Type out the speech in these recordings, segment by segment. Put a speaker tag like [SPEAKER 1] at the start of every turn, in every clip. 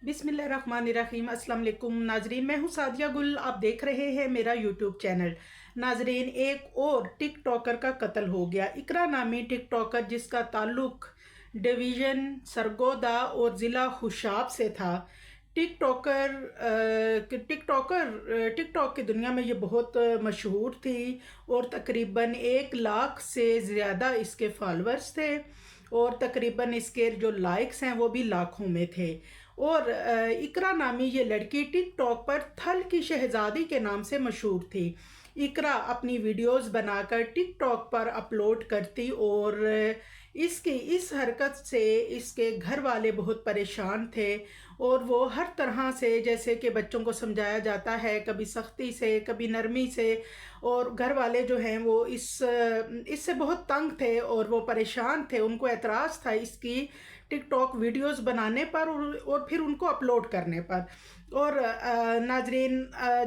[SPEAKER 1] बिस्मिल्लाहिर्रहमानिर्रहीम। अस्सलाम वालेकुम नाजरीन, मैं हूँ सादिया गुल। आप देख रहे हैं मेरा यूट्यूब चैनल। नाजरीन, एक और टिक टॉकर का कत्ल हो गया। इकरा नामी टिक टॉकर जिसका ताल्लुक डिवीज़न सरगोदा और ज़िला खुशाब से था। टिकटॉक की दुनिया में ये बहुत मशहूर थी और तकरीबन 1 लाख से ज़्यादा इसके फॉलोअर्स थे और तकरीबन इसके जो लाइक्स हैं वो भी लाखों में थे। और इकरा नामी ये लड़की टिकटॉक पर थल की शहजादी के नाम से मशहूर थी। इकरा अपनी वीडियोस बनाकर टिकटॉक पर अपलोड करती और इसकी इस हरकत से इसके घर वाले बहुत परेशान थे और वो हर तरह से, जैसे कि बच्चों को समझाया जाता है, कभी सख्ती से कभी नरमी से, और घर वाले जो हैं वो इससे बहुत तंग थे और वो परेशान थे। उनको एतराज़ था इसकी टिकटॉक वीडियोस बनाने पर और फिर उनको अपलोड करने पर। और नाजरीन,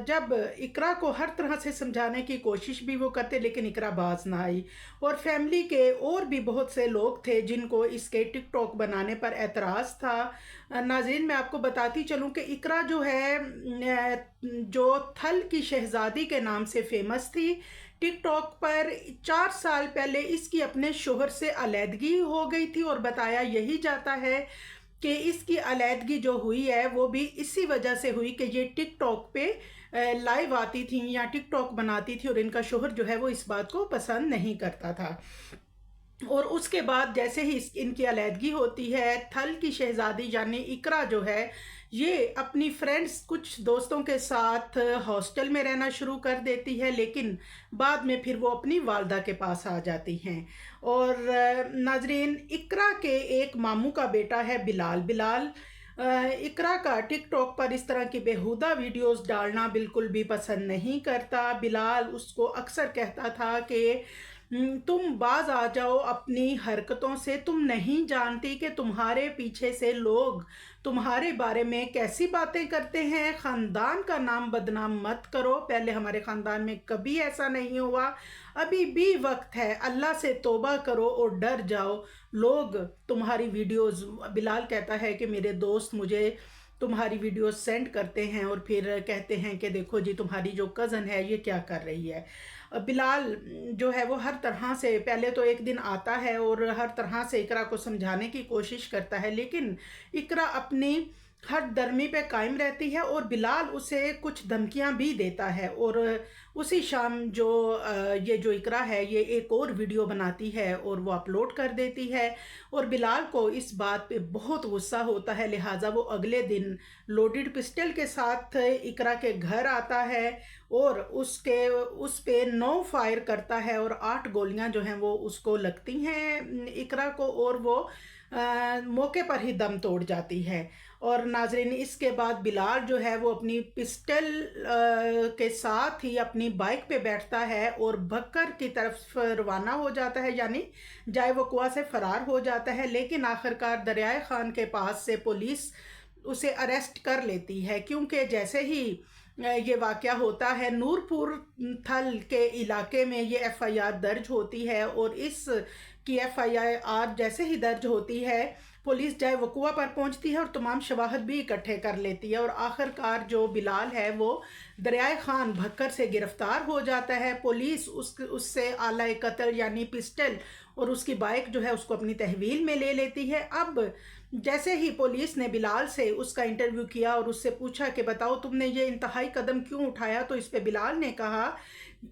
[SPEAKER 1] जब इकरा को हर तरह से समझाने की कोशिश भी वो करते लेकिन इकरा बाज ना आई। और फैमिली के और भी बहुत से लोग थे जिनको इसके टिकटॉक बनाने पर एतराज़ था। नाजरीन, मैं आपको बताती चलूँ कि इकरा जो है जो थल की शहजादी के नाम से फेमस थी, टिकटॉक पर 4 साल पहले इसकी अपने शोहर से अलैदगी हो गई थी और बताया यही जाता है कि इसकी अलैदगी जो हुई है वो भी इसी वजह से हुई कि ये टिकटॉक पे लाइव आती थी या टिकटॉक बनाती थी और इनका शोहर जो है वो इस बात को पसंद नहीं करता था। और उसके बाद जैसे ही इनकी अलैदगी होती है, थल की शहजादी यानी इकरा जो है ये अपनी फ्रेंड्स कुछ दोस्तों के साथ हॉस्टल में रहना शुरू कर देती है, लेकिन बाद में फिर वो अपनी वालदा के पास आ जाती हैं। और नाजरीन, इकरा के एक मामू का बेटा है बिलाल। इकरा का टिकटॉक पर इस तरह की बेहुदा वीडियोस डालना बिल्कुल भी पसंद नहीं करता। बिलाल उसको अक्सर कहता था कि तुम बाज आ जाओ अपनी हरकतों से, तुम नहीं जानती कि तुम्हारे पीछे से लोग तुम्हारे बारे में कैसी बातें करते हैं। ख़ानदान का नाम बदनाम मत करो, पहले हमारे ख़ानदान में कभी ऐसा नहीं हुआ, अभी भी वक्त है, अल्लाह से तौबा करो और डर जाओ। लोग तुम्हारी वीडियोस, बिलाल कहता है कि मेरे दोस्त मुझे तुम्हारी वीडियोस सेंड करते हैं और फिर कहते हैं कि देखो जी तुम्हारी जो कज़न है ये क्या कर रही है। बिलाल जो है वो हर तरह से, पहले तो एक दिन आता है और हर तरह से इकरा को समझाने की कोशिश करता है, लेकिन इकरा अपनी हर दरमी पे कायम रहती है और बिलाल उसे कुछ धमकियां भी देता है। और उसी शाम ये जो इकरा है ये एक और वीडियो बनाती है और वो अपलोड कर देती है और बिलाल को इस बात पे बहुत गुस्सा होता है, लिहाजा वो अगले दिन लोडेड पिस्टल के साथ इकरा के घर आता है और उस पे 9 फायर करता है और 8 गोलियां जो हैं वो उसको लगती हैं इकरा को और वो मौके पर ही दम तोड़ जाती है। और नाजरीन, इसके बाद बिलाल जो है वो अपनी पिस्टल के साथ ही अपनी बाइक पे बैठता है और भक्कर की तरफ रवाना हो जाता है, यानी जाए वकुआ से फरार हो जाता है। लेकिन आखिरकार दरियाए खान के पास से पुलिस उसे अरेस्ट कर लेती है, क्योंकि जैसे ही ये वाक़या होता है नूरपुर थल के इलाके में ये एफआईआर दर्ज होती है और इस की एफआईआर जैसे ही दर्ज होती है पुलिस जाए वकुआ पर पहुंचती है और तमाम शवाहद भी इकट्ठे कर लेती है और आखिरकार जो बिलाल है वो दरियाए खान भक्कर से गिरफ्तार हो जाता है। पुलिस उससे आला कत्ल यानी पिस्टल और उसकी बाइक जो है उसको अपनी तहवील में ले लेती है। अब जैसे ही पुलिस ने बिलाल से उसका इंटरव्यू किया और उससे पूछा कि बताओ तुमने ये इंतहाई कदम क्यों उठाया, तो इस पे बिलाल ने कहा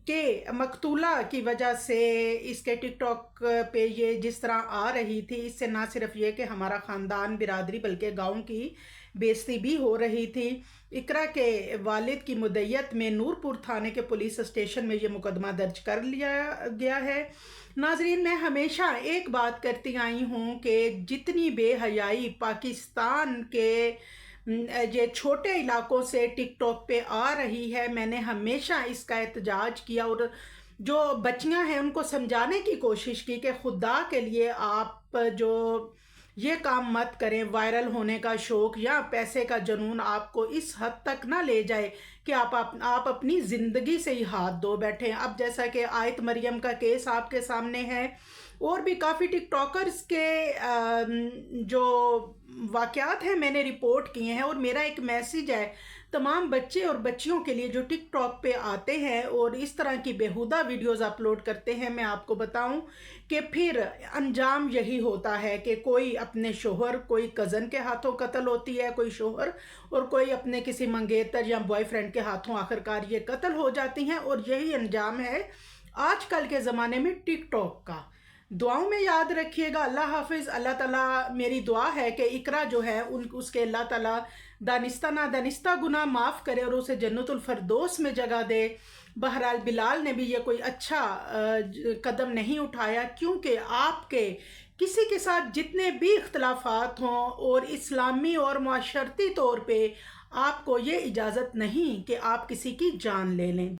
[SPEAKER 1] कि मकतूला की वजह से इसके टिकटॉक पे ये जिस तरह आ रही थी, इससे ना सिर्फ ये कि हमारा ख़ानदान बिरादरी बल्कि गांव की बेइज्जती भी हो रही थी। इकरा के वालिद की मुद्दत में नूरपुर थाने के पुलिस स्टेशन में ये मुकदमा दर्ज कर लिया गया है। नाजरीन, मैं हमेशा एक बात करती आई हूँ कि जितनी बेहयाई पाकिस्तान के ये छोटे इलाकों से टिकटॉक पे आ रही है, मैंने हमेशा इसका एहतजाज किया और जो बच्चियां हैं उनको समझाने की कोशिश की कि खुदा के लिए आप जो ये काम मत करें। वायरल होने का शौक़ या पैसे का जुनून आपको इस हद तक ना ले जाए कि आप अपनी ज़िंदगी से ही हाथ धो बैठें। अब जैसा कि आयत मरियम का केस आपके सामने है, اور بھی کافی ٹک ٹاکرز کے جو واقعات ہیں میں نے رپورٹ کیے ہیں، اور میرا ایک میسیج ہے تمام بچے اور بچیوں کے لیے جو ٹک ٹاک پہ آتے ہیں اور اس طرح کی بیہودہ ویڈیوز اپلوڈ کرتے ہیں، میں آپ کو بتاؤں کہ پھر انجام یہی ہوتا ہے کہ کوئی اپنے شوہر، کوئی کزن کے ہاتھوں قتل ہوتی ہے کوئی شوہر، اور کوئی اپنے کسی منگیتر یا بوائے فرینڈ کے ہاتھوں آخرکار یہ قتل ہو جاتی ہیں، اور یہی انجام ہے آج کل کے زمانے میں ٹک ٹاک کا۔ دعاؤں میں یاد رکھیے گا۔ اللہ حافظ۔ اللہ تعالیٰ، میری دعا ہے کہ اقرا جو ہے اس کے اللہ تعالیٰ دانستہ نہ دانستہ گناہ معاف کرے اور اسے جنت الفردوس میں جگہ دے۔ بہرحال بلال نے بھی یہ کوئی اچھا قدم نہیں اٹھایا، کیونکہ آپ کے کسی کے ساتھ جتنے بھی اختلافات ہوں اور اسلامی اور معاشرتی طور پہ آپ کو یہ اجازت نہیں کہ آپ کسی کی جان لے لیں۔